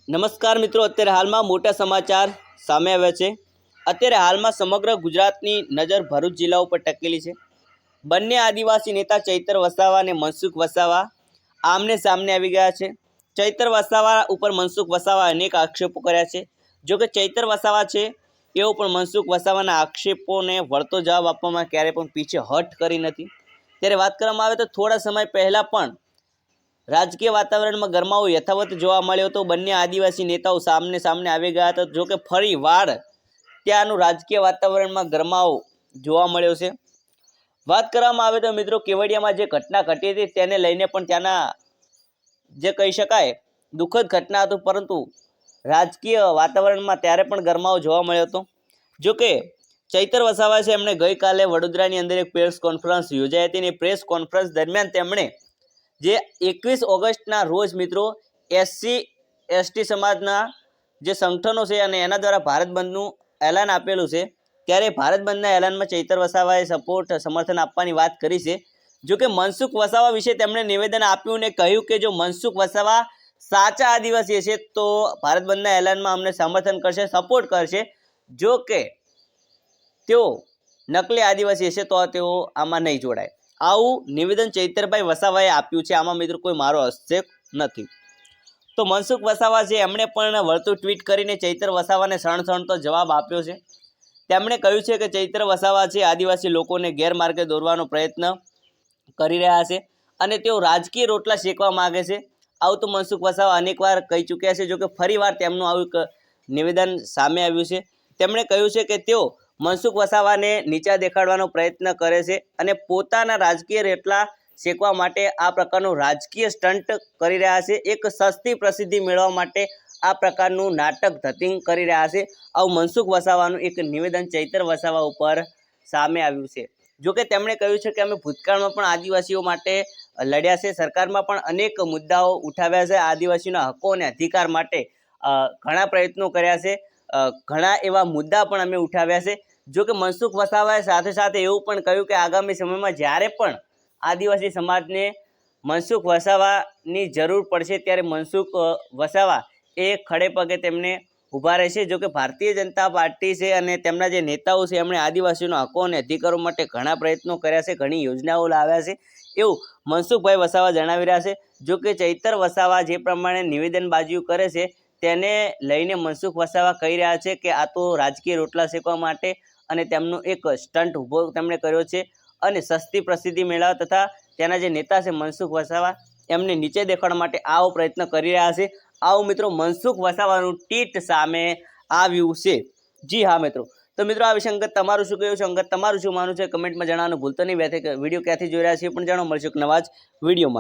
નમસ્કાર મિત્રો, અત્યારે હાલમાં મોટા સમાચાર સામે આવ્યા છે। અત્યારે હાલમાં સમગ્ર ગુજરાતની નજર ભરૂચ જિલ્લા ઉપર ટકેલી છે। બંને આદિવાસી નેતા ચૈતર વસાવા અને મનસુખ વસાવા આમને સામને આવી ગયા છે। ચૈતર વસાવા ઉપર મનસુખ વસાવા અનેક આક્ષેપો કર્યા છે। જો કે ચૈતર વસાવા છે એઓ પણ મનસુખ વસાવાના આક્ષેપોને વળતો જવાબ આપવામાં ક્યારે પણ પીછે હટ કરી નથી। ત્યારે વાત કરવામાં આવે તો થોડા સમય પહેલાં પણ રાજકીય વાતાવરણમાં ગરમાવો યથાવત જોવા મળ્યો હતો। બંને આદિવાસી નેતાઓ સામને સામને આવી ગયા હતા। જો કે ફરી વાર ત્યાંનું રાજકીય વાતાવરણમાં ગરમાવો જોવા મળ્યો છે। વાત કરવામાં આવે તો મિત્રો, કેવડિયામાં જે ઘટના ઘટી હતી તેને લઈને પણ ત્યાંના જે કહી શકાય દુઃખદ ઘટના હતું, પરંતુ રાજકીય વાતાવરણમાં ત્યારે પણ ગરમાવો જોવા મળ્યો હતો। જો કે ચૈતર વસાવા છે એમણે ગઈકાલે વડોદરાની અંદર એક પ્રેસ કોન્ફરન્સ યોજાઈ હતી અને પ્રેસ કોન્ફરન્સ દરમિયાન તેમણે જે 21 ઓગસ્ટના રોજ મિત્રો એસસી એસટી સમાજના જે સંગઠનો છે અને એના દ્વારા ભારત બંધનું એલાન આપેલું છે, ત્યારે ભારત બંધના એલાનમાં ચૈતર વસાવાએ સમર્થન આપવાની વાત કરી છે। જો કે મનસુખ વસાવા વિશે તેમણે નિવેદન આપ્યું અને કહ્યું કે જો મનસુખ વસાવા સાચા આદિવાસી છે તો ભારત બંધના એલાનમાં અમને સમર્થન કરશે, સપોર્ટ કરશે। જો કે તેઓ નકલી આદિવાસી હશે તો તેઓ આમાં નહીં જોડાય। આવું નિવેદન ચૈતરભાઈ વસાવાએ આપ્યું છે। આમાં મિત્રો કોઈ મારો હસ્તક્ષેપ નથી। તો મનસુખ વસાવા છે એમણે પણ વળતું ટ્વીટ કરીને ચૈતર વસાવાને સણસણતો જવાબ આપ્યો છે। તેમણે કહ્યું છે કે ચૈતર વસાવા છે આદિવાસી લોકોને ગેરમાર્ગે દોરવાનો પ્રયત્ન કરી રહ્યા છે અને તેઓ રાજકીય રોટલા શેકવા માગે છે। આવું તો મનસુખ વસાવા અનેકવાર કહી ચૂક્યા છે। જો કે ફરીવાર તેમનું આવું એક નિવેદન સામે આવ્યું છે। તેમણે કહ્યું છે કે તેઓ મનસુખ વસાવાને નીચા દેખાડવાનો પ્રયત્ન કરે છે અને પોતાના રાજકીય રોટલા શેકવા માટે આ પ્રકારનું રાજકીય સ્ટન્ટ કરી રહ્યા છે। એક સસ્તી પ્રસિદ્ધિ મેળવવા માટે આ પ્રકારનું નાટક ધતિંગ કરી રહ્યા છે। આવું મનસુખ વસાવાનું એક નિવેદન ચૈતર વસાવા ઉપર સામે આવ્યું છે। જો કે તેમણે કહ્યું છે કે અમે ભૂતકાળમાં પણ આદિવાસીઓ માટે લડ્યા છે, સરકારમાં પણ અનેક મુદ્દાઓ ઉઠાવ્યા છે, આદિવાસીઓના હકો અને અધિકાર માટે ઘણા પ્રયત્નો કર્યા છે, ઘણા એવા મુદ્દા પણ અમે ઉઠાવ્યા છે। જો કે મનસુખ વસાવાએ સાથે સાથે એવું પણ કહ્યું કે આગામી સમયમાં જ્યારે પણ આદિવાસી સમાજને મનસુખ વસાવાની જરૂર પડશે ત્યારે મનસુખ વસાવા એ ખડે પગે તેમને ઊભા રહેશે। જો કે ભારતીય જનતા પાર્ટી છે અને તેમના જે નેતાઓ છે એમણે આદિવાસીઓના હકો અને અધિકારો માટે ઘણા પ્રયત્નો કર્યા છે, ઘણી યોજનાઓ લાવ્યા છે, એવું મનસુખભાઈ વસાવા જણાવી રહ્યા છે। જો કે ચૈતર વસાવા જે પ્રમાણે નિવેદનબાજી કરે છે તેને લઈને મનસુખ વસાવા કહી રહ્યા છે કે આ તો રાજકીય રોટલા શેકવા માટે અને તેમનો એક સ્ટન્ટ ઊભો તેમણે કર્યો છે અને સસ્તી પ્રસિદ્ધિ મેળવવા તથા તેના જે નેતા છે મનસુખ વસાવા એમને નીચે દેખાડવા માટે આવો પ્રયત્ન કરી રહ્યા છે। આવું મિત્રો મનસુખ વસાવાનું ટ્વીટ સામે આવ્યું છે। જી હા મિત્રો, તો મિત્રો આ વિશે અંગત તમારું શું કહેવું છે, અંગત તમારું શું માનવું છે કમેન્ટમાં જણાવવાનું ભૂલતો નહીં। વિડીયો ક્યાંથી જોઈ રહ્યા છે એ પણ જાણવા મળશે એક નવા જ વિડીયોમાં।